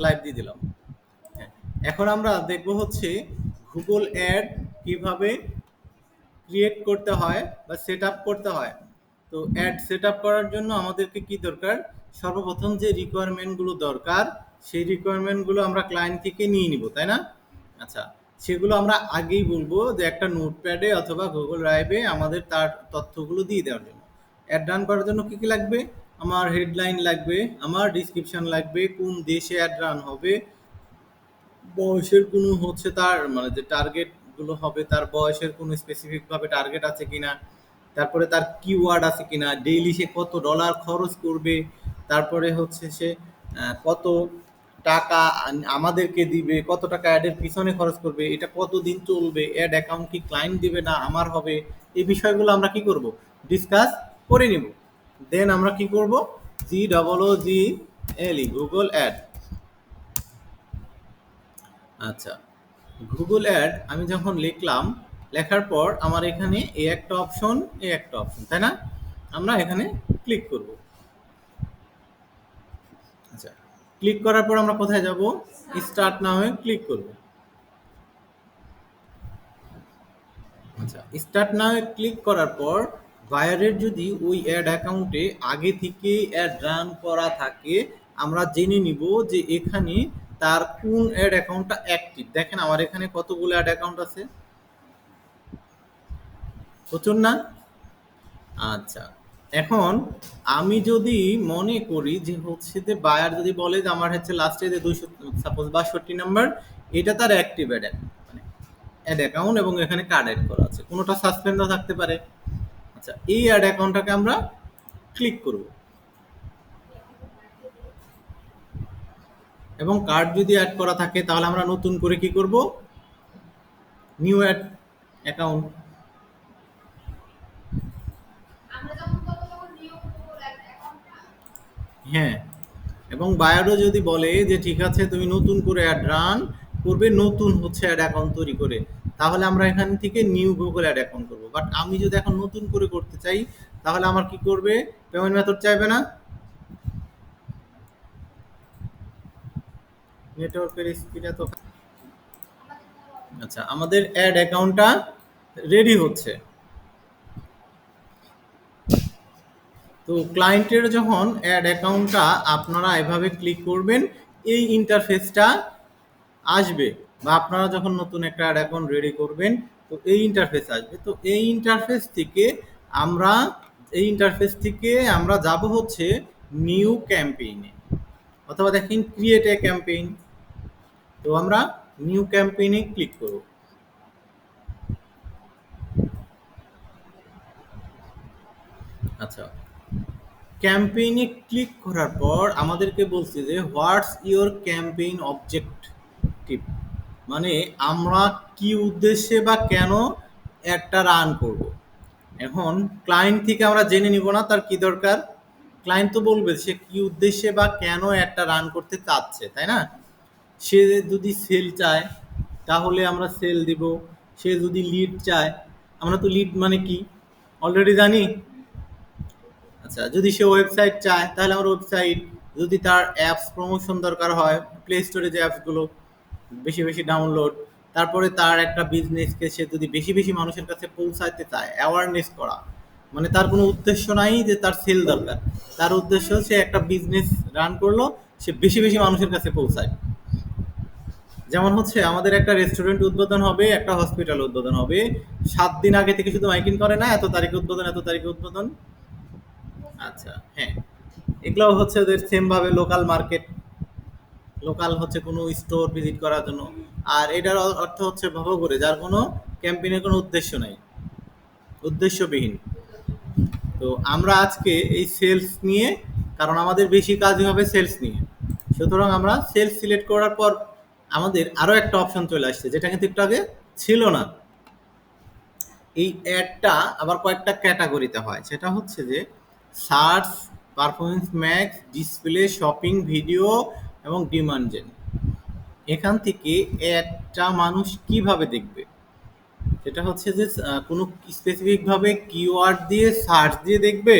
Live দিয়ে দিলাম। হ্যাঁ, এখন আমরা দেখব হচ্ছে গুগল অ্যাড কিভাবে ক্রিয়েট করতে হয় বা সেট আপ করতে হয়। তো অ্যাড সেট আপ করার জন্য আমাদেরকে কি দরকার, সর্বপ্রথম যে রিকোয়ারমেন্টগুলো দরকার সেই রিকোয়ারমেন্টগুলো আমরা ক্লায়েন্ট থেকে নিয়ে নিব, তাই না? আচ্ছা, সেগুলো আমরা আগেই বলবো যে একটা নোটপ্যাডে অথবা গুগল ড্রাইভে আমাদের তার তথ্যগুলো দিয়ে দেওয়ার জন্য। অ্যাড রান করার জন্য কী কী লাগবে, আমার হেডলাইন লাগবে, আমার ডিসক্রিপশন লাগবে, কোন দেশে অ্যাড রান হবে, বয়সের কোনো হচ্ছে তার মানে যে টার্গেটগুলো হবে তার বয়সের কোনো স্পেসিফিকভাবে টার্গেট আছে কিনা, তারপরে তার কিওয়ার্ড আছে কিনা, ডেইলি সে কত ডলার খরচ করবে, তারপরে হচ্ছে সে কত টাকা আমাদেরকে দিবে, কত টাকা অ্যাডের পিছনে খরচ করবে, এটা কতদিন চলবে, অ্যাড অ্যাকাউন্ট কি ক্লায়েন্ট দিবে না আমার হবে, এই বিষয়গুলো আমরা কি করব, ডিসকাস করে নিব। দেন আমরা কি করব, GOOGLE গুগল অ্যাড। আচ্ছা, গুগল অ্যাড আমি যখন লিখলাম, লেখার পর আমার এখানে এই একটা অপশন, এই একটা অপশন, তাই না? আমরা এখানে ক্লিক করব। আচ্ছা, ক্লিক করার পর আমরা কোথায় যাব, স্টার্ট নাও ক্লিক করব। আচ্ছা, স্টার্ট নাও ক্লিক করার পর বায়ারের যদি ওই অ্যাড অ্যাকাউন্টে আগে থেকে অ্যাড রান করা থাকে, আমরা জেনে নিব যে এখানে তার কোন অ্যাড অ্যাকাউন্টটা অ্যাক্টিভ। দেখেন আমার এখানে কতগুলো অ্যাড অ্যাকাউন্ট আছে, প্রচুর না? আচ্ছা, এখন আমি যদি মনে করি যে হচ্ছে যে বায়ার যদি বলে যে আমার হচ্ছে লাস্টে যে 200 সাপোজ 62 নাম্বার, এটা তার অ্যাক্টিভ অ্যাড মানে অ্যাড অ্যাকাউন্ট এবং এখানে কার্ড অ্যাড করা আছে, কোনোটা সাসপেন্ডও থাকতে পারে। আচ্ছা, এই অ্যাড অ্যাকাউন্টটাকে আমরা ক্লিক করব এবং কার্ড যদি অ্যাড করা থাকে তাহলে আমরা নতুন করে কি করব, নিউ অ্যাড অ্যাকাউন্ট। হ্যাঁ, এবং বায়ারও যদি বলে যে ঠিক আছে তুমি নতুন করে অ্যাড রান করবে, নতুন হচ্ছে অ্যাড অ্যাকাউন্ট তৈরি করে, তাহলে আমরা এখান থেকে নিউ গুগল অ্যাড অ্যাকাউন্ট করবো। বাট আমি যদি এখন নতুন করে করতে চাই তাহলে আমার কি করবে, পেমেন্ট মেথড চাইবে না, নেটওয়ার্কের স্পিড এত। আচ্ছা, আমাদের অ্যাড অ্যাকাউন্টটা রেডি হচ্ছে। তো ক্লায়েন্টের যখন অ্যাড অ্যাকাউন্টটা আপনারা এভাবে ক্লিক করবেন, এই ইন্টারফেসটা আসবে, বা আপনারা যখন নতুন একটা অ্যাড অ্যাকাউন্ট রেডি করবেন তো এই ইন্টারফেস আসবে। তো এই ইন্টারফেস থেকে আমরা যাব হচ্ছে নিউ ক্যাম্পেইনে, অথবা দেখেন ক্রিয়েট এ ক্যাম্পেইন। তো আমরা নিউ ক্যাম্পেইনে ক্লিক করব। আচ্ছা, ক্যাম্পেইনে ক্লিক করার পর আমাদেরকে বলছে যে হোয়াটস ইওর ক্যাম্পেইন অবজেক্টিভ, মানে আমরা কি উদ্দেশ্যে বা কেন একটা রান করব। এখন ক্লায়েন্ট থেকে আমরা জেনে নিব না তার কি দরকার, ক্লায়েন্ট তো বলবে সে কি উদ্দেশ্যে বা কেন একটা রান করতে চাচ্ছে, তাই না? সে যদি সেল চায় তাহলে আমরা সেল দিব, সে যদি লিড চায়, আমরা তো লিড মানে কি অলরেডি জানি। আচ্ছা, যদি সে ওয়েবসাইট চায় তাহলে আমার ওয়েবসাইট, যদি তার অ্যাপস প্রমোশন দরকার হয়, প্লে স্টোরে যে অ্যাপসগুলো বেশি বেশি ডাউনলোড, তারপরে তার একটা বিজনেসকে সে যদি বেশি বেশি মানুষের কাছে পৌঁছাতে চায়, অ্যাওয়ারনেস করা, মানে তার কোনো উদ্দেশ্য নাই যে তার সেল দরকার, তার উদ্দেশ্য সে একটা বিজনেস রান করলো, সে বেশি বেশি মানুষের কাছে পৌঁছায়। যেমন হচ্ছে আমাদের একটা রেস্টুরেন্ট উদ্বোধন হবে, একটা হসপিটাল উদ্বোধন হবে, 7 দিন আগে থেকে শুধু মাইকিং করে না, এত তারিখে উদ্বোধন, এত তারিখে উদ্বোধন। আচ্ছা, হ্যাঁ, এগুলো হচ্ছে ওদের সেম ভাবে লোকাল মার্কেট, লোকাল হচ্ছে কোনো স্টোর ভিজিট করার জন্য। আর এটার অর্থ হচ্ছে ভাবো করে যার কোনো ক্যাম্পেইনের কোনো উদ্দেশ্য নাই, উদ্দেশ্যবিহীন। তো আমরা আজকে এই সেলস নিয়ে, কারণ আমাদের বেশি কাজই হবে সেলস নিয়ে, সুতরাং আমরা সেলস সিলেক্ট করার পর আমাদের আরও একটা অপশন চলে আসছে যেটা কিন্তু একটু আগে ছিল না। এই অ্যাডটা আবার কয়েকটা ক্যাটাগরিতে হয়, সেটা হচ্ছে যে search, performance max, display, shopping, video এবং ডিমান্ড জেন। এখান থেকে অ্যাডটা মানুষ কিভাবে দেখবে, সেটা হচ্ছে যে কোনো স্পেসিফিকভাবে কিওয়ার্ড দিয়ে সার্চ দিয়ে দেখবে,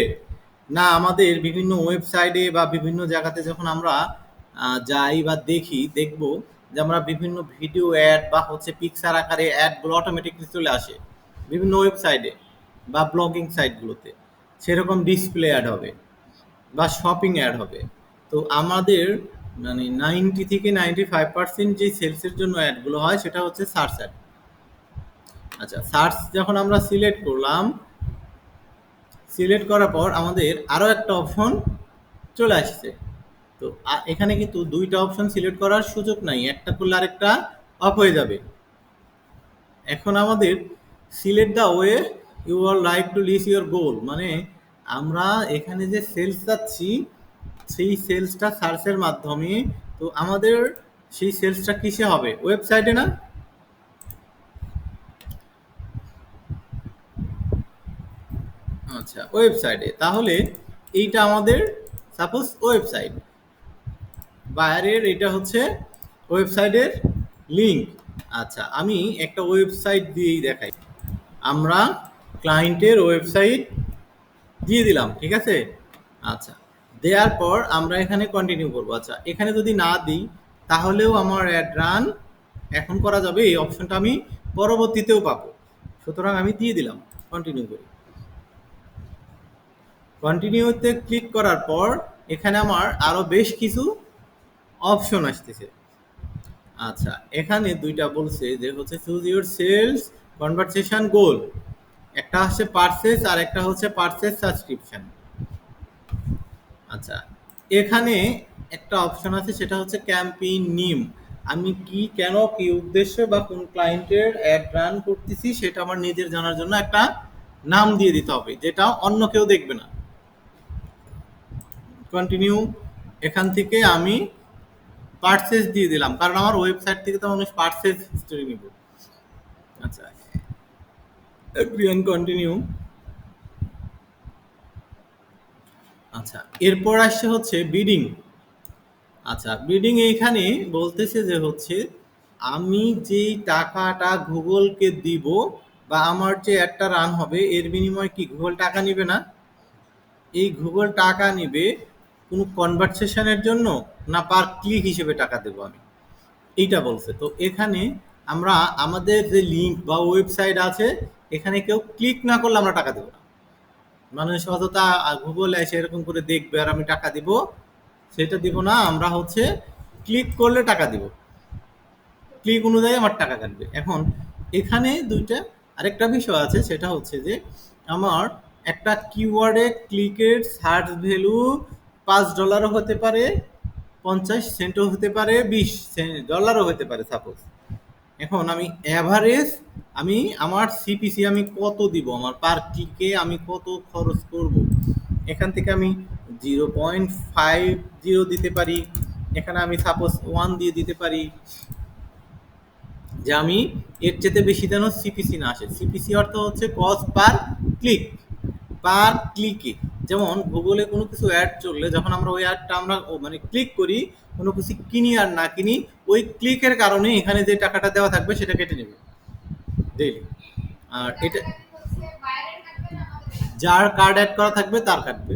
না আমাদের বিভিন্ন ওয়েবসাইটে বা বিভিন্ন জায়গাতে যখন আমরা যাই বা দেখবো যে আমরা বিভিন্ন ভিডিও অ্যাড বা হচ্ছে পিকচার আকারে অ্যাডগুলো অটোমেটিকলি চলে আসে বিভিন্ন ওয়েবসাইটে বা ব্লগিং সাইটগুলোতে, সেরকম ডিসপ্লে অ্যাড হবে বা শপিং অ্যাড হবে। তো আমাদের মানে 90 থেকে 95% যে সেলসের জন্য অ্যাডগুলো হয় সেটা হচ্ছে সার্চ অ্যাড। আচ্ছা, সার্চ যখন আমরা সিলেক্ট করলাম, সিলেক্ট করার পর আমাদের আরও একটা অপশন চলে আসছে। তো এখানে কিন্তু দুইটা অপশন সিলেক্ট করার সুযোগ নাই, একটা করলে আরেকটা অফ হয়ে যাবে। এখন আমাদের select the way you are like to reach your goal, মানে আমরা এখানে যে সেলস চাচ্ছি সেই সেলসটা সার্চের মাধ্যমে, তো আমাদের সেই সেলসটা কিসে হবে, ওয়েবসাইটে না? আচ্ছা, ওয়েবসাইটে। তাহলে এইটা আমাদের সাপোজ ওয়েবসাইট, বাইরের এটা হচ্ছে ওয়েবসাইটের লিঙ্ক। আচ্ছা, আমি একটা ওয়েবসাইট দিয়েই দেখাই। আমরা ক্লায়েন্টের ওয়েবসাইট দিয়ে দিলাম, ঠিক আছে? আচ্ছা, দেওয়ার পর আমরা এখানে কন্টিনিউ করবো। আচ্ছা, এখানে যদি না দিই তাহলেও আমার অ্যাড রান এখন করা যাবে, এই অপশনটা আমি পরবর্তীতেও পাবো। সুতরাং আমি দিয়ে দিলাম, কন্টিনিউ করি। কন্টিনিউতে ক্লিক করার পর এখানে আমার আরও বেশ কিছু অপশন আসতেছে। আচ্ছা, এখানে দুইটা বলছে যে হচ্ছে চুজ ইউর সেলস কনভারসেশন গোল, একটা হচ্ছে পারচেজ আর একটা হচ্ছে পারচেজ সাবস্ক্রিপশন। আচ্ছা, এখানে একটা অপশন আছে সেটা হচ্ছে ক্যাম্পেইন নিম, আমি কি কেন কি উদ্দেশ্যে বা কোন ক্লায়েন্টের অ্যাড রান করতেছি সেটা আমার নিজের জানার জন্য একটা নাম দিয়ে দিতে হবে, যেটা অন্য কেউ দেখবে না। কন্টিনিউ, এখান থেকে আমি পারচেজ দিয়ে দিলাম, কারণ আমার ওয়েবসাইট থেকে তো মানুষ পারচেজ হিস্টোরি নিব। আচ্ছা, এগ্রি এন্ড কন্টিনিউ। আচ্ছা, এরপর আসছে হচ্ছে বিডিং। আচ্ছা, বিডিং এইখানে বলতেছে যে হচ্ছে আমি যেই টাকাটা গুগলকে দিব বা আমার যে একটা রান হবে এর বিনিময়ে কি গুগল টাকা নিবে না? এই গুগল টাকা নিবে কোনো কনভারসেশনের জন্য, না পার ক্লিক হিসেবে টাকা দেবো আমি, এইটা বলছে। তো এখানে আমরা আমাদের যে লিঙ্ক বা ওয়েবসাইট আছে এখানে কেউ ক্লিক না করলে আমরা টাকা দেবো না। মানুষ অযথা গুগলে এসে এরকম করে দেখবে আর আমি টাকা দিব, সেটা দিব না। আমরা হচ্ছে ক্লিক করলে টাকা দিব, ক্লিক অনুযায়ী আমার টাকা কাটবে। এখন এখানে দুইটা আরেকটা বিষয় আছে, সেটা হচ্ছে যে আমার একটা কিওয়ার্ডে ক্লিকের সার্চ ভ্যালু $5 হতে পারে, 50 সেন্টও হতে পারে, $20 হতে পারে সাপোজ। এখন আমি অ্যাভারেজ আমি আমার সিপিসি আমি কত দিব, আমার পার ক্লিকে আমি কত খরচ করব, এখান থেকে আমি 0.50 দিতে পারি, এখানে আমি সাপোজ 1 দিয়ে দিতে পারি, যে আমি এর চেয়ে বেশি যেন সিপিসি না আসে। সিপিসি অর্থ হচ্ছে কস্ট পার ক্লিক, পার ক্লিকে। যেমন গুগলে কোনো কিছু অ্যাড চললে যখন আমরা ওই অ্যাডটা আমরা মানে ক্লিক করি, কোনো কিছু কিনি আর না কিনি, ওই ক্লিকের কারণে এখানে যে টাকাটা দেওয়া থাকবে সেটা কেটে নেবে ডেইলি। আর এটা যার কার্ড অ্যাড করা থাকবে তার কাটবে।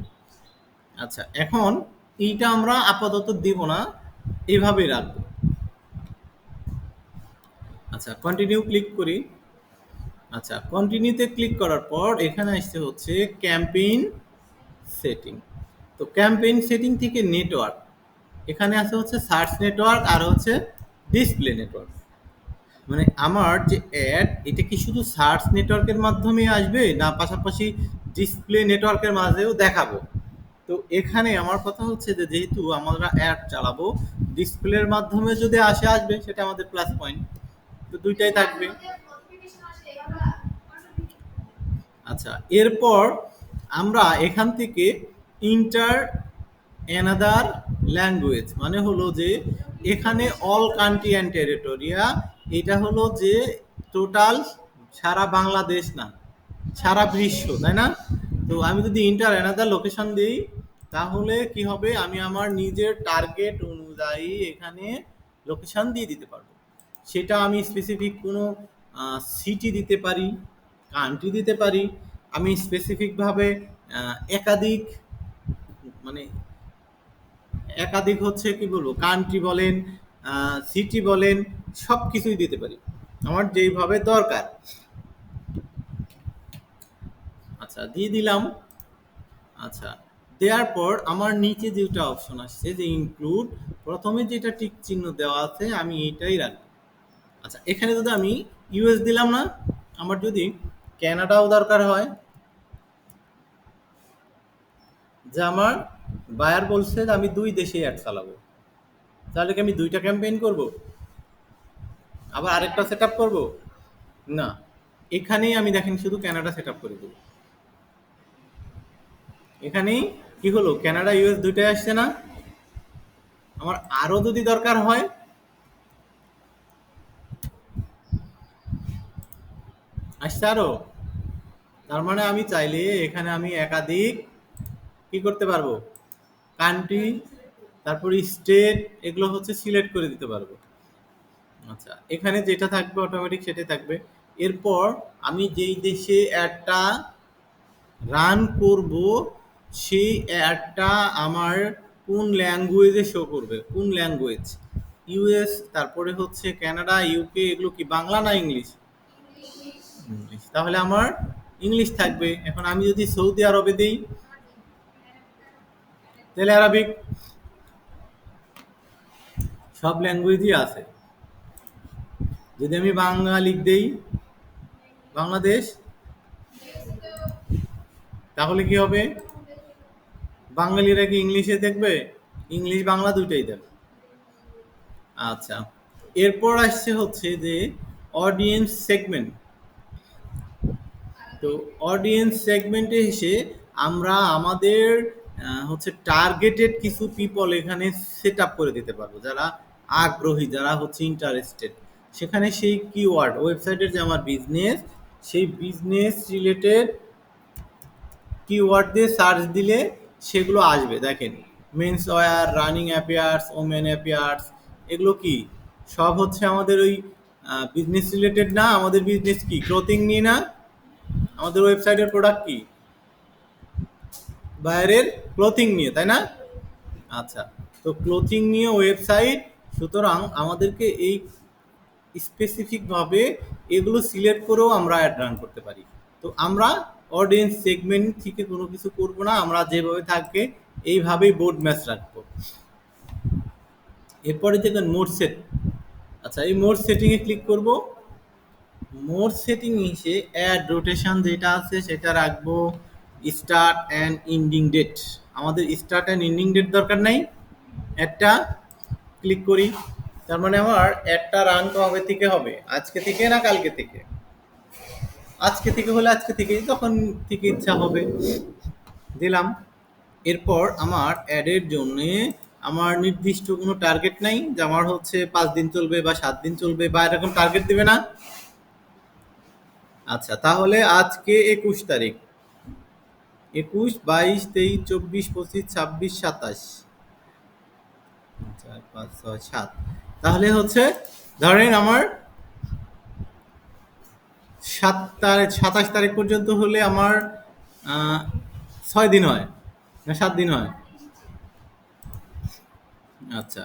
আচ্ছা, এখন এইটা আমরা আপাতত দিব না, এইভাবেই রাখবো। আচ্ছা, কন্টিনিউ ক্লিক করি। আচ্ছা, কন্টিনিউতে ক্লিক করার পর এখানে আসতে হচ্ছে ক্যাম্পেইন সেটিং। তো ক্যাম্পেইন সেটিং থেকে নেটওয়ার্ক, এখানে আছে হচ্ছে সার্চ নেটওয়ার্ক আর হচ্ছে ডিসপ্লে নেটওয়ার্ক। মানে আমার যে অ্যাড এটা কি শুধু সার্চ নেটওয়ার্কের মাধ্যমে আসবে, না পাশাপাশি ডিসপ্লে নেটওয়ার্কের মাঝেও দেখাবো? তো এখানে আমার কথা হচ্ছে যে যেহেতু আমরা অ্যাড চালাবো, ডিসপ্লের মাধ্যমে যদি আসবে সেটা আমাদের প্লাস পয়েন্ট, তো দুইটাই থাকবে। আচ্ছা, এরপর আমরা এখান থেকে ইন্টার অ্যানাদার ল্যাঙ্গুয়েজ, মানে হলো যে এখানে অল কান্ট্রি অ্যান্ড টেরিটোরিয়া, এটা হলো যে টোটাল সারা বাংলাদেশ না, সারা বিশ্ব, তাই না? তো আমি যদি ইন্টার অ্যানাদার লোকেশন দিই তাহলে কি হবে, আমি আমার নিজের টার্গেট অনুযায়ী এখানে লোকেশন দিয়ে দিতে পারবো। সেটা আমি স্পেসিফিক কোনো সিটি দিতে পারি, কান্ট্রি দিতে পারি, আমি স্পেসিফিকভাবে একাধিক মানে একাধিক হচ্ছে কি বলবো কান্ট্রি বলেন, সিটি বলেন, সব কিছুই দিতে পারি আমার যেইভাবে দরকার। আচ্ছা দিয়ে দিলাম। আচ্ছা, দেওয়ার পর আমার নিচে যেটা অপশন আসছে যে ইনক্লুড, প্রথমে যেটা টিক চিহ্ন দেওয়া আছে আমি এটাই রাখবো। আচ্ছা, এখানে যদি আমি ইউএস দিলাম না, আমার যদি ক্যানাডাও দরকার হয়, যে আমার বায়ার বলছে যে আমি ২ দেশে অ্যাড চালাবো, তাহলে কি আমি ২টা ক্যাম্পেইন করব? আবার আরেকটা সেটআপ করব? না। এখানেই আমি দেখেন শুধু ক্যানাডা সেটআপ করে দেব। এখানেই কি হলো, ক্যানাডা ইউএস ২টাই আসছে না? আমার আরো যদি দরকার হয়, আসছে আরো। তার মানে আমি চাইলে এখানে আমি একাধিক কি করতে পারবো, কান্ট্রি, তারপর স্টেট, এগুলো হচ্ছে সিলেক্ট করে দিতে পারবো। আচ্ছা, এখানে যেটা থাকবে অটোমেটিক সেটাই থাকবে। এরপর আমি যেই দেশে অ্যাডটা রান করব, সেই অ্যাডটা আমার কোন ল্যাঙ্গুয়েজে শো করবে, কোন ল্যাঙ্গুয়েজ, ইউএস, তারপরে হচ্ছে কানাডা, ইউকে, এগুলো কি বাংলা না ইংলিশ? ইংলিশ। তাহলে আমার ইংলিশ থাকবে। এখন আমি যদি সৌদি আরবে দিই, তাহলে আরবিক, সব ল্যাঙ্গুয়েজই আছে। যদি আমি বাঙালি দেই, বাংলাদেশ, তাহলে কি হবে, বাঙালিরা কি ইংলিশে দেখবে? ইংলিশ বাংলা দুইটাই দেখবে। আচ্ছা, এরপর আসছে হচ্ছে যে অডিয়েন্স সেগমেন্ট। তো অডিয়েন্স সেগমেন্টে এসে আমরা আমাদের হচ্ছে টার্গেটেড কিছু পিপল এখানে সেট আপ করে দিতে পারবো, যারা আগ্রহী, যারা হচ্ছে ইন্টারেস্টেড। সেখানে সেই কিওয়ার্ড, ওয়েবসাইটের যে আমার বিজনেস, সেই বিজনেস রিলেটেড কিওয়ার্ড দিয়ে সার্চ দিলে সেগুলো আসবে। দেখেন, men's wear, running apparels, women apparels, এগুলো কি সব হচ্ছে আমাদের ওই বিজনেস রিলেটেড না? আমাদের বিজনেস কি ক্লোথিং নিয়ে না? আমাদের ওয়েবসাইটের প্রোডাক্ট কি বাইরের ক্লোথিং নিয়ে, তাই না? আচ্ছা, তো ক্লোথিং নিয়ে ওয়েবসাইট, সুতরাং আমাদেরকে এই স্পেসিফিকভাবে এগুলো সিলেক্ট করেও আমরা অ্যাড রান করতে পারি। তো আমরা অডিয়েন্স সেগমেন্ট থেকে কোনো কিছু করব না, আমরা যেভাবে থাকবে এইভাবেই বোর্ড ম্যাচ রাখবো। এরপরে দেখবেন মোড সেট। আচ্ছা, এই মোড সেটিংয়ে ক্লিক করব। মোড সেটিং এসে অ্যাড রোটেশন যেটা আছে সেটা রাখবো স্টার্ট অ্যান্ড এন্ডিং ডেট। আমাদের স্টার্ট অ্যান্ড এন্ডিং ডেট দরকার নাই। অ্যাডটা ক্লিক করি, তার মানে আমার অ্যাডটা রান কবে থেকে হবে, আজকে থেকে না কালকে থেকে? আজকে থেকে হলে আজকে থেকেই, তখন থেকে ইচ্ছা হবে দিলাম। এরপর আমার অ্যাডের জন্যে আমার নির্দিষ্ট কোনো টার্গেট নাই, যে আমার হচ্ছে 5 দিন চলবে বা 7 দিন চলবে বা এরকম টার্গেট দিবে না। আচ্ছা, তাহলে আজকে 21 তারিখ, 21, 22, 23, 24, 25, 26, 27, 4, 5, 6, 7, তাহলে হচ্ছে ধরেন আমার 27 তারিখ পর্যন্ত হলে আমার 6 দিন হয় না 7 দিন হয়? আচ্ছা,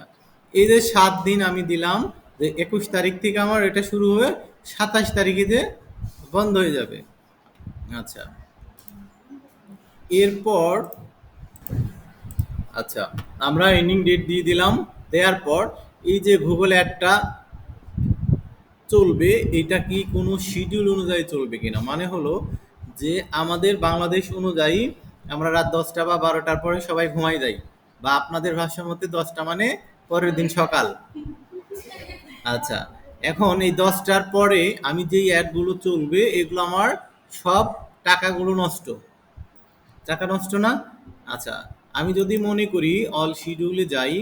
এই যে 7 দিন আমি দিলাম, যে 21 তারিখ থেকে আমার এটা শুরু হয়ে 27 তারিখে যে বন্ধ হয়ে যাবে। আচ্ছা, এরপর আচ্ছা আমরা এন্ডিং ডেট দিয়ে দিলাম। দেওয়ার পর এই যে গুগল অ্যাডটা চলবে, এটা কি কোনো শিডিউল অনুযায়ী চলবে কিনা, মানে হলো যে আমাদের বাংলাদেশ অনুযায়ী আমরা রাত 10টা বা 12টার পরে সবাই ঘুমাই যাই, বা আপনাদের ভাষার মধ্যে 10টা মানে পরের দিন সকাল। আচ্ছা, এখন এই 10টার পরে আমি যেই অ্যাডগুলো চলবে এগুলো আমার সব টাকাগুলো নষ্ট, টাকা নষ্ট না? আচ্ছা, আমি যদি মনে করি অল শিডিউলে যাই,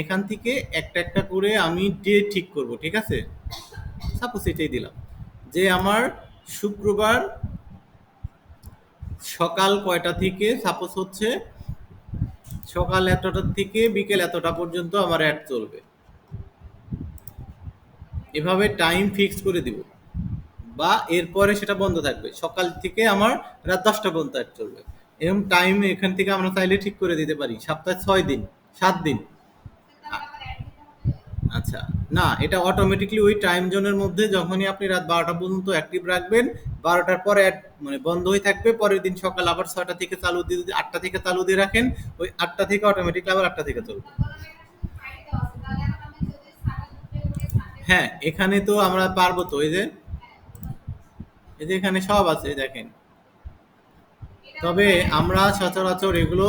এখান থেকে একটা একটা করে আমি ডে ঠিক করব, ঠিক আছে? সাপোজ এটাই দিলাম যে আমার শুক্রবার সকাল কয়টা থেকে, সাপোজ হচ্ছে সকাল এতটা থেকে বিকেল এতটা পর্যন্ত আমার অ্যাড চলবে। এভাবে টাইম ফিক্স করে দিব, বা এরপরে সেটা বন্ধ থাকবে, সকাল থেকে আমার রাত 10টা পর্যন্ত অ্যাড চলবে। এরকম টাইম এখান থেকে আমরা চাইলে ঠিক করে দিতে পারি, সপ্তাহে 6 দিন, 7 দিন। আচ্ছা, না এটা অটোমেটিকলি ওই টাইম জোনের মধ্যে যখনই আপনি রাত 12টা পর্যন্ত অ্যাক্টিভ রাখবেন, 12টার পরে মানে বন্ধ হয়ে থাকবে, পরের দিন সকাল আবার 6টা থেকে চালু দিয়ে, যদি 8টা থেকে চালু দিয়ে রাখেন, ওই 8টা থেকে অটোমেটিকলি আবার 8টা থেকে চলবে। হ্যাঁ, এখানে তো আমরা পারবো তো, এই যে এখানে সব আছে দেখেন। তবে আমরা সচরাচর এগুলো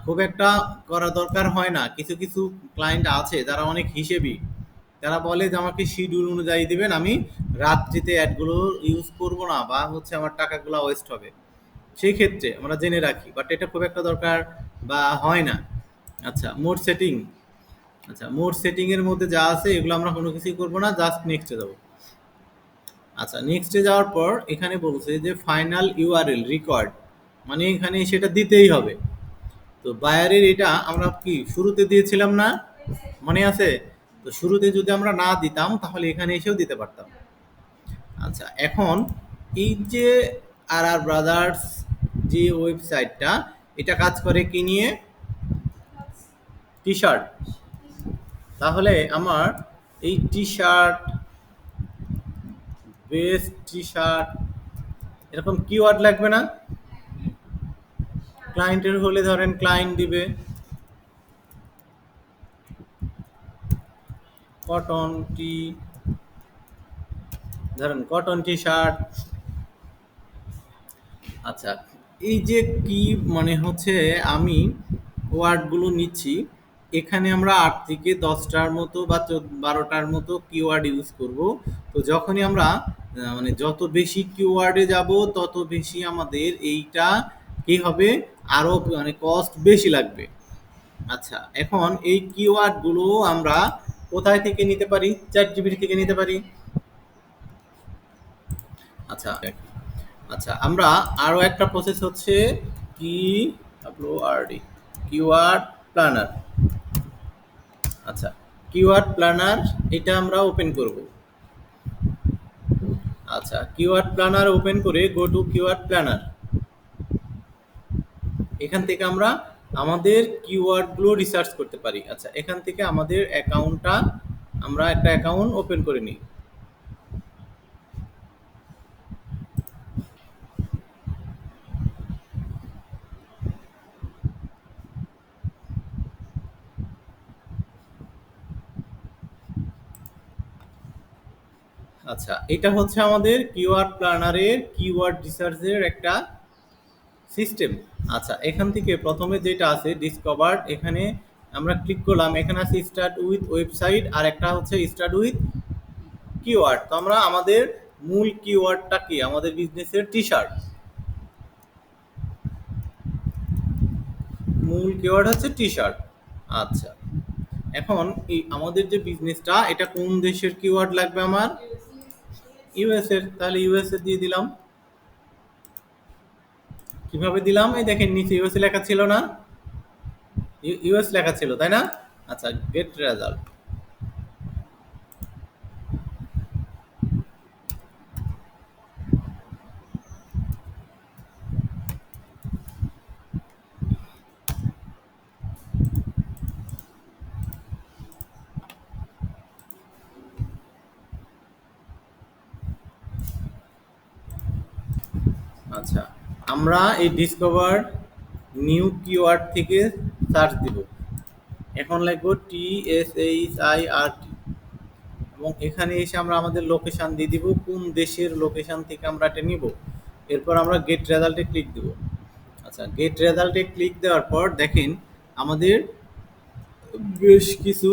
খুব একটা করা দরকার হয় না। কিছু কিছু ক্লায়েন্ট আছে যারা অনেক হিসেবি, তারা বলে যে আমাকে শিডিউল অনুযায়ী দিবেন, আমি রাত্রিতে অ্যাডগুলো ইউজ করব না, বা হচ্ছে আমার টাকাগুলো ওয়েস্ট হবে। সেই ক্ষেত্রে আমরা জেনে রাখি, বাট এটা খুব একটা দরকার বা হয় না। আচ্ছা, মোড সেটিং। আচ্ছা, মোড সেটিং এর মধ্যে যা আছে এগুলো আমরা কোনো কিছুই করব না, জাস্ট নেক্সটে যাবো। আচ্ছা, নেক্সটে যাওয়ার পর এখানে বলছে যে ফাইনাল ইউআরএল রিকোয়ার্ড, মানে এখানে সেটা দিতেই হবে। তো বায়ারের এটা আমরা কি শুরুতে দিয়েছিলাম না, মনে আছে? তো শুরুতে যদি আমরা না দিতাম তাহলে এখানে এসেও দিতে পারতাম। আচ্ছা, এখন এই যে আর আর ব্রাদার্স যে ওয়েবসাইটটা, এটা কাজ করে কি নিয়ে? T shirt. তাহলে আমার এই T shirt, best T shirt, এরকম কিওয়ার্ড লাগবে না? ক্লায়েন্টের হলে ধরেন ক্লায়েন্ট দিবে কটন টি, ধরেন কটন টি শার্ট। আচ্ছা, এই যে কি মানে হচ্ছে আমি ওয়ার্ডগুলো নিচ্ছি, এখানে আমরা 8 থেকে 10টার মতো বা 12টার মতো কিওয়ার্ড ইউজ করব। তো যখনই আমরা মানে যত বেশি কিওয়ার্ডে যাব তত বেশি আমাদের এইটা কি হবে, আরো মানে কস্ট বেশি লাগবে। আচ্ছা, এখন এই কিওয়ার্ডগুলো আমরা কোথায় থেকে নিতে পারি? চ্যাট জিপিটি থেকে নিতে পারি। আচ্ছা, আচ্ছা, আমরা আরো একটা প্রসেস হচ্ছে কি ডব্লিউআরডি, কিওয়ার্ড প্ল্যানার। আচ্ছা, কিওয়ার্ড প্ল্যানার এটা আমরা ওপেন করব। আচ্ছা, কিওয়ার্ড প্ল্যানার ওপেন করে গো টু কিওয়ার্ড প্ল্যানার। এখান থেকে আমরা আমাদের কিওয়ার্ডগুলো রিসার্চ করতে পারি। আচ্ছা, এখান থেকে আমাদের অ্যাকাউন্টটা, আমরা একটা অ্যাকাউন্ট ওপেন করে নিই। আচ্ছা, এটা হচ্ছে আমাদের কিওয়ার্ড প্ল্যানারের কিওয়ার্ড রিসার্চের একটা সিস্টেম। আচ্ছা, এখান থেকে প্রথমে যেটা আছে ডিসকভার, এখানে আমরা ক্লিক করলাম, এখানে আছে স্টার্ট উইথ ওয়েবসাইট, আর একটা হচ্ছে স্টার্ট উইথ কিওয়ার্ড। তো আমরা আমাদের মূল কিওয়ার্ডটা কি, আমাদের বিজনেসের টি শার্ট, মূল কিওয়ার্ড হচ্ছে টি শার্ট। আচ্ছা, এখন এই আমাদের যে বিজনেসটা, এটা কোন দেশের কিওয়ার্ড লাগবে আমার? ইউএস এর। তাহলে ইউএস এ দিয়ে দিলাম। কিভাবে দিলাম? এই দেখেন নিচে ইউএস লেখা ছিল না? ইউএস লেখা ছিল, তাই না? আচ্ছা, গেট রেজাল্ট। আচ্ছা, আমরা এই ডিসকভার নিউ কিওয়ার্ড থেকে সার্চ দিব। এখন লিখব TSHIRT, এবং এখানে এসে আমরা আমাদের লোকেশান দিয়ে দিব, কোন দেশের লোকেশান থেকে আমরা এটা নিব। এরপর আমরা গেট রেজাল্টে ক্লিক দেব। আচ্ছা, গেট রেজাল্টে ক্লিক দেওয়ার পর দেখেন আমাদের বেশ কিছু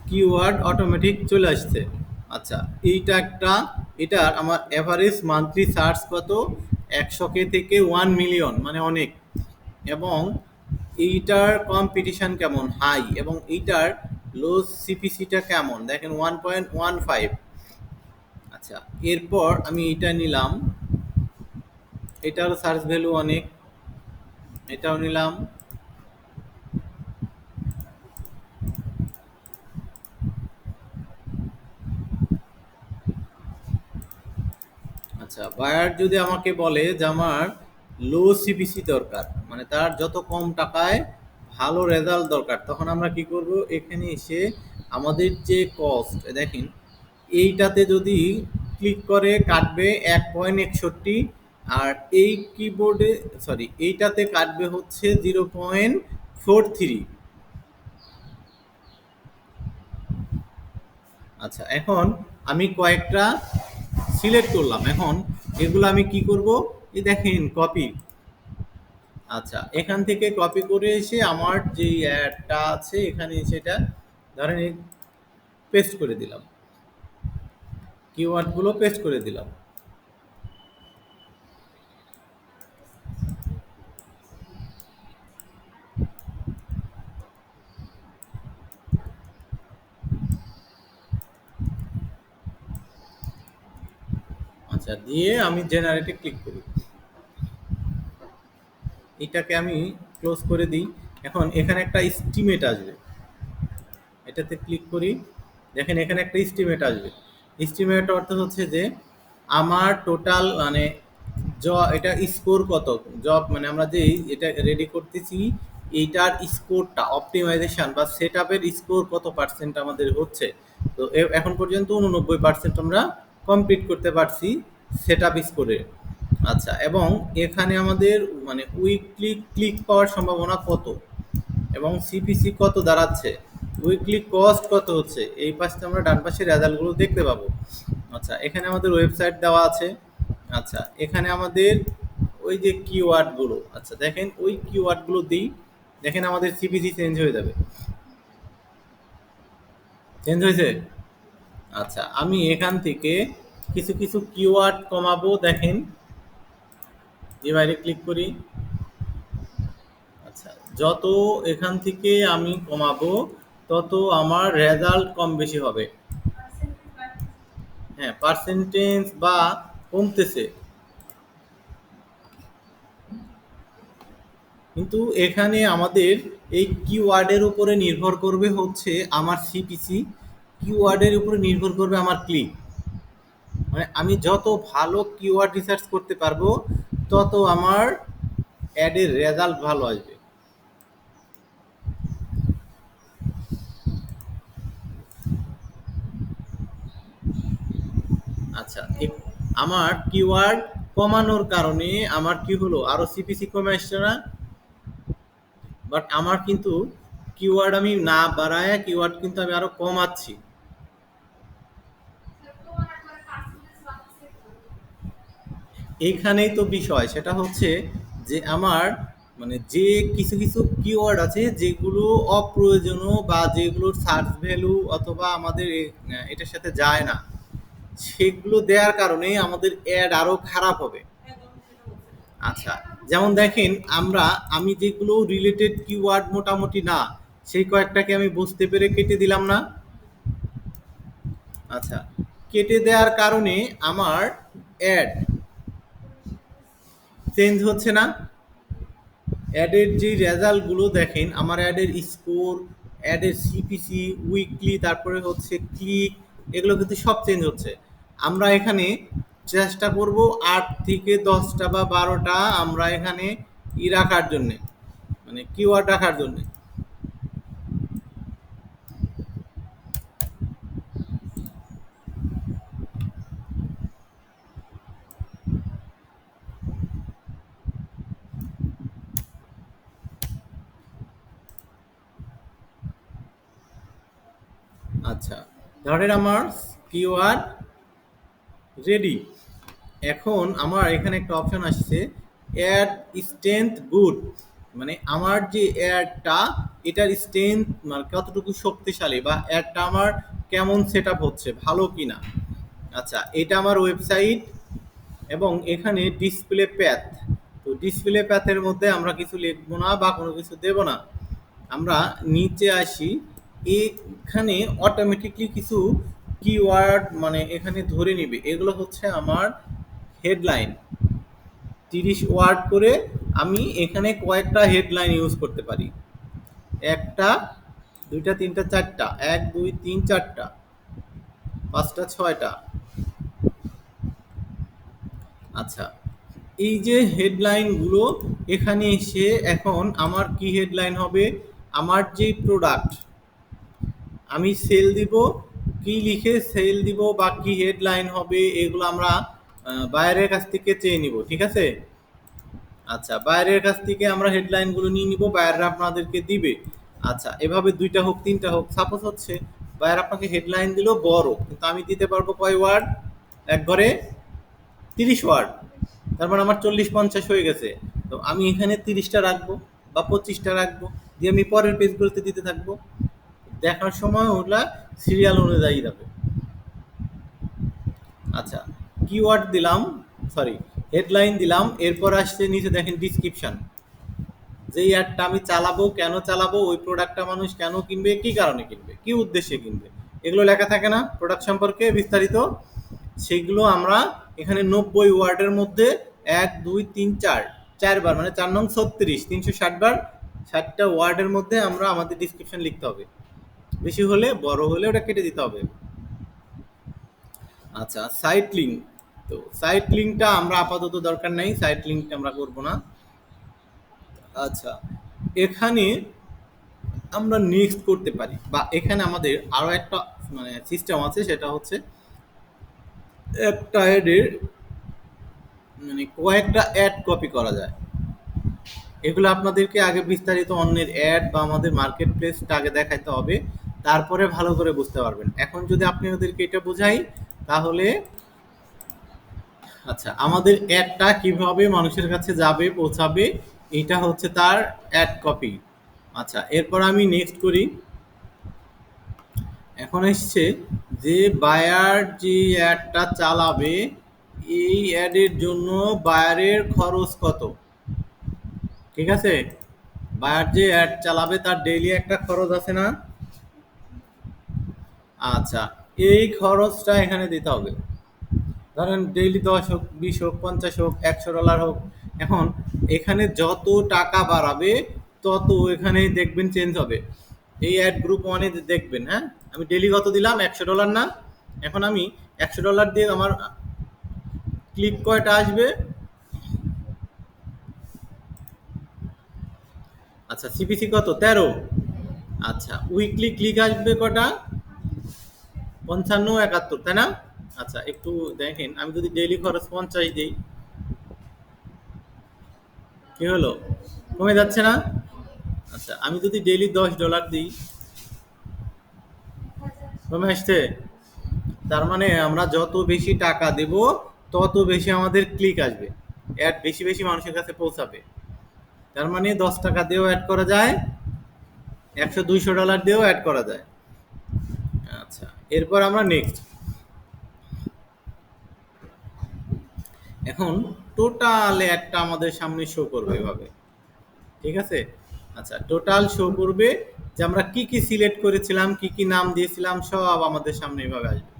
কিওয়ার্ড অটোমেটিক চলে আসছে। আচ্ছা, এইটা একটা, এটার আমার অ্যাভারেজ মান্থলি সার্চ কত? 100K থেকে 1 মিলিয়ন, মানে অনেক। এবং এইটার কম্পিটিশন কেমন? হাই। এবং এইটার লো সিপিসিটা কেমন? দেখেন 1.15। আচ্ছা, এরপর আমি এটা নিলাম, এটার সার্চ ভ্যালু অনেক, এটাও নিলাম। আচ্ছা, বায়ার যদি আমাকে বলে যে আমার লো সিপিসি দরকার, মানে তার যত কম টাকায় ভালো রেজাল্ট দরকার, তখন আমরা কি করব, এখানে এসে আমাদের যে কস্ট দেখেন, এইটাতে যদি ক্লিক করে কাটবে 1.61, আর এই কিবোর্ডে সরি এইটাতে কাটবে হচ্ছে 0.43। আচ্ছা, এখন আমি কয়েকটা সিলেক্ট করলাম, এখন এগুলো আমি কি করব, এই দেখেন কপি। আচ্ছা, এখান থেকে কপি করে এসে আমার যে অ্যাডটা আছে এখানে সেটা ধরেন পেস্ট করে দিলাম, কিওয়ার্ডগুলো পেস্ট করে দিলাম। আচ্ছা, দিয়ে আমি জেনারেটে ক্লিক করি, এটাকে আমি ক্লোজ করে দিই। এখন এখানে একটা এস্টিমেট আসবে, এটাতে ক্লিক করি, দেখেন এখানে একটা এস্টিমেট আসবে। এস্টিমেট অর্থ হচ্ছে যে আমার টোটাল মানে এটা স্কোর কত, জব মানে আমরা যে এটা রেডি করতেছি এইটার স্কোরটা অপটিমাইজেশন বা সেট আপের স্কোর কত পার্সেন্ট আমাদের হচ্ছে। তো এখন পর্যন্ত 89% আমরা কমপ্লিট করতে পারছি সেট আপ স্কোরে। আচ্ছা, এবং এখানে আমাদের মানে উইকলি ক্লিক পাওয়ার সম্ভাবনা কত এবং সিপিসি কত দাঁড়াচ্ছে, উইকলি কস্ট কত হচ্ছে, এই পাশে আমরা ডান পাশের রেজাল্টগুলো দেখতে পাবো। আচ্ছা, এখানে আমাদের ওয়েবসাইট দেওয়া আছে। আচ্ছা, এখানে আমাদের ওই যে কিওয়ার্ডগুলো, আচ্ছা দেখেন ওই কিওয়ার্ডগুলো দিই, দেখেন আমাদের সিপিসি চেঞ্জ হয়ে যাবে। চেঞ্জ হয়েছে। আচ্ছা, আমি এখান থেকে কিছু কিছু কিওয়ার্ড কমাবো, দেখেন যে বাইরে ক্লিক করি। আচ্ছা, যত এখান থেকে আমি কমাবো তত আমার রেজাল্ট কম বেশি হবে। হ্যাঁ, পার্সেন্টেজ বা কমতেছে, কিন্তু এখানে আমাদের এই কিওয়ার্ডের উপরে নির্ভর করবে হচ্ছে আমার সিপিসি, কিওয়ার্ডের উপরে নির্ভর করবে আমার ক্লিক। মানে আমি যত ভালো কিওয়ার্ড রিসার্চ করতে পারবো তত আমার অ্যাডের রেজাল্ট ভালো আসবে। আচ্ছা, আমার কিওয়ার্ড কমানোর কারণে আমার কি হলো, আরো সিপিসি কমে আসছে না? বাট আমার কিন্তু কিওয়ার্ড আমি না বাড়ায় কিওয়ার্ড কিন্তু আমি আরো কমাচ্ছি। এইখানেই তো বিষয়, সেটা হচ্ছে যে আমার মানে যে কিছু কিছু কিওয়ার্ড আছে যেগুলো অপ্রয়োজনীয় বা যেগুলোর সার্চ ভ্যালু অথবা আমাদের এটার সাথে যায় না, সেগুলো দেওয়ার কারণে আমাদের অ্যাড আরো খারাপ হবে। আচ্ছা, যেমন দেখেন আমি যেগুলো রিলেটেড কিওয়ার্ড মোটামুটি না, সেই কয়েকটাকে আমি বুঝতে পেরে কেটে দিলাম না। আচ্ছা, কেটে দেওয়ার কারণে আমার অ্যাড চেঞ্জ হচ্ছে না। অ্যাডের যে রেজাল্টগুলো দেখেন, আমার অ্যাডের স্কোর, অ্যাডের সিপিসি, উইকলি, তারপরে হচ্ছে ক্লিক, এগুলো কিন্তু সব চেঞ্জ হচ্ছে। আমরা এখানে চেষ্টা করব 8 থেকে 10টা বা 12টা আমরা এখানে রাখার জন্যে, মানে কিওয়ার্ড রাখার জন্যে। আচ্ছা, ধরেন আমার কিওয়ার্ড রেডি। এখন আমার এখানে একটা অপশন আসছে অ্যাড স্ট্রেংথ গুড, মানে আমার যে অ্যাডটা এটার স্ট্রেংথ মানে কতটুকু শক্তিশালী বা অ্যাডটা আমার কেমন সেট আপ হচ্ছে, ভালো কিনা। আচ্ছা, এটা আমার ওয়েবসাইট এবং এখানে ডিসপ্লে প্যাথ। তো ডিসপ্লে প্যাথের মধ্যে আমরা কিছু লিখবো না বা কোনো কিছু দেব না, আমরা নিচে আসি। এখানে অটোমেটিকলি কিছু কিওয়ার্ড মানে এখানে ধরে নিবে, এগুলো হচ্ছে আমার হেডলাইন। 30 ওয়ার্ড করে আমি এখানে কয়েকটা হেডলাইন ইউজ করতে পারি, একটা, দুইটা, তিনটা, চারটা, 1 2 3 4টা, 5টা, 6টা। আচ্ছা, এই যে হেডলাইনগুলো এখানে এসে এখন আমার কি হেডলাইন হবে, আমার যেই প্রোডাক্ট আমি সেল দিব, কি লিখে সেল দিব বা কি হেডলাইন হবে এগুলো আমরা বাইরের কাছ থেকে চেয়ে নিব, ঠিক আছে? আচ্ছা, বাইরের কাছ থেকে আমরা হেডলাইনগুলো নিয়ে নিব, বাইরেরা আপনাদেরকে দিবে। আচ্ছা, এভাবে ২ টা হোক ৩ টা হোক। সাপোজ হচ্ছে বাইরে আপনাকে হেডলাইন দিল বড়, কিন্তু আমি দিতে পারবো কয় ওয়ার্ড? একবারে ৩০ ওয়ার্ড। তার মানে আমার ৪০-৫০ হয়ে গেছে। তো আমি এখানে ৩০ টা রাখবো বা ২৫ টা রাখবো, দিয়ে আমি পরের পেজগুলোতে দিতে থাকবো। দেখার সময় ওগুলা সিরিয়াল অনুযায়ী যাবে। আচ্ছা, কিওয়ার্ড দিলাম, সরি হেডলাইন দিলাম, এরপর আসছে নিচে দেখেন ডিসক্রিপশন। যেই অ্যাডটা আমি চালাবো, কেন চালাবো, ওই প্রোডাক্টটা মানুষ কেন কিনবে, কি কারণে কিনবে, কি উদ্দেশ্যে কিনবে, এগুলো লেখা থাকে না প্রোডাক্ট সম্পর্কে বিস্তারিত। সেগুলো আমরা এখানে ৯০ ওয়ার্ডের মধ্যে ১ ২ ৩ ৪ চারবার, মানে ৪ নং ৩৬, ৩৬০ বার ৬০টা ওয়ার্ডের মধ্যে আমরা আমাদের ডিসক্রিপশন লিখতে হবে। বেশি হলে, বড় হলে ওটা কেটে দিতে হবে। আচ্ছা, সাইট লিঙ্ক। তো সাইট লিঙ্কটা আমরা আপাতত দরকার নাই, সাইট লিঙ্ক আমরা করব না। আচ্ছা, এখানে আমরা নেক্সট করতে পারি, বা এখানে আমাদের আরো একটা মানে সিস্টেম আছে, সেটা হচ্ছে একটা অ্যাডের মানে কয়েকটা অ্যাড কপি করা যায়। এগুলো আপনাদেরকে আগে বিস্তারিত অন্যের অ্যাড বা আমাদের মার্কেট প্লেসটা আগে দেখাইতে হবে, তারপরে ভালো করে বুঝতে পারবেন। এখন যদি আপনি ওদেরকে এটা বোঝাই তাহলে, আচ্ছা, আমাদের অ্যাডটা কিভাবে মানুষের কাছে যাবে, পৌঁছাবে, এটা হচ্ছে তার অ্যাড কপি। আচ্ছা, এরপর আমি নেক্সট করি। এখন এসছে যে বায়ার যে অ্যাডটা চালাবে, এই অ্যাডের জন্য বায়ারের খরচ কত, ঠিক আছে? বায়ার যে অ্যাড চালাবে তার ডেইলি একটা খরচ আছে না? আচ্ছা, এই খরচটা এখানে দিতে হবে। ধরেন ডেইলি ১০ হোক, ২০ হোক, ৫০ হোক, $১০০ হোক। এখন এখানে যত টাকা বাড়াবে তত এখানে দেখবেন চেঞ্জ হবে। এই অ্যাড গ্রুপ ওয়ানে দেখবেন, হ্যাঁ, আমি ডেইলি কত দিলাম? $১০০ না? এখন আমি $১০০ দিয়ে আমার ক্লিক কয়টা আসবে? আচ্ছা, সিপিসি কত? ১৩। আচ্ছা, উইকলি ক্লিক আসবে কটা? ৫৫, ৭১, তাই না? আচ্ছা, একটু দেখেন, আমি যদি ডেইলি খরচ ৫০ দিই, কি হলো? কমে যাচ্ছে না? আচ্ছা, আমি যদি ডেইলি $১০ দিই, কমে আসছে? তার মানে আমরা যত বেশি টাকা দেব তত বেশি আমাদের ক্লিক আসবে, অ্যাড বেশি বেশি মানুষের কাছে পৌঁছাবে। তার মানে ১০ টাকা দিয়েও অ্যাড করা যায়, ১০০-২০০ ডলার দিয়েও অ্যাড করা যায়। আচ্ছা, এরপর আমরা নেক্সট। এখন টোটাল অ্যাডটা আমাদের সামনে শো করবে এভাবে, ঠিক আছে? আচ্ছা, টোটাল শো করবে যে আমরা কি কি সিলেক্ট করেছিলাম, কি কি নাম দিয়েছিলাম, সব আমাদের সামনে এভাবে আসবে।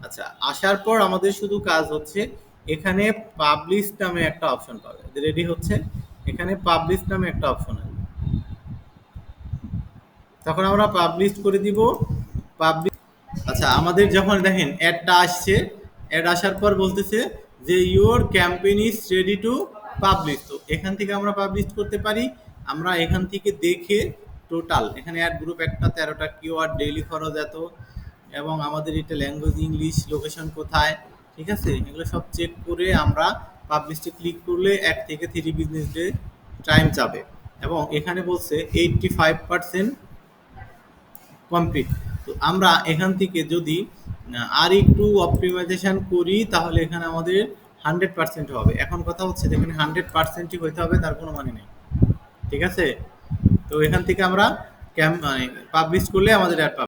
আচ্ছা, আসার পর আমাদের শুধু কাজ হচ্ছে এখানে পাবলিশ নামে একটা অপশন পাবে, রেডি হচ্ছে, এখানে পাবলিশ নামে একটা অপশন আসবে, তখন আমরা পাবলিশ করে দিব। পাবলিশ। আচ্ছা, আমাদের যখন দেখেন অ্যাডটা আসছে, অ্যাড আসার পর বলতেছে যে your campaign is ready to publish. তো এখান থেকে আমরা পাবলিশ করতে পারি। আমরা এখান থেকে দেখে টোটাল এখানে অ্যাড গ্রুপ একটা, ১৩টা কিওয়ার্ড, ডেইলি খরচ এত, এবং আমাদের এটা ল্যাঙ্গুয়েজ ইংলিশ, লোকেশন কোথায়, ঠিক আছে, এগুলো সব চেক করে আমরা পাবলিশে ক্লিক করলে ১ থেকে ৩ বিজনেস ডে টাইম যাবে। এবং এখানে বলছে 85% কমপ্লিট। তো আমরা এখান থেকে যদি আর একটু অপটিমাইজেশন করি তাহলে এখানে আমাদের 100% হবে। এখন কথা হচ্ছে যে এখানে 100%ই হইতে হবে তার কোনো মানে নেই, ঠিক আছে? তো এখান থেকে আমরা মানে পাবলিশ করলে আমাদের অ্যাড পাবে।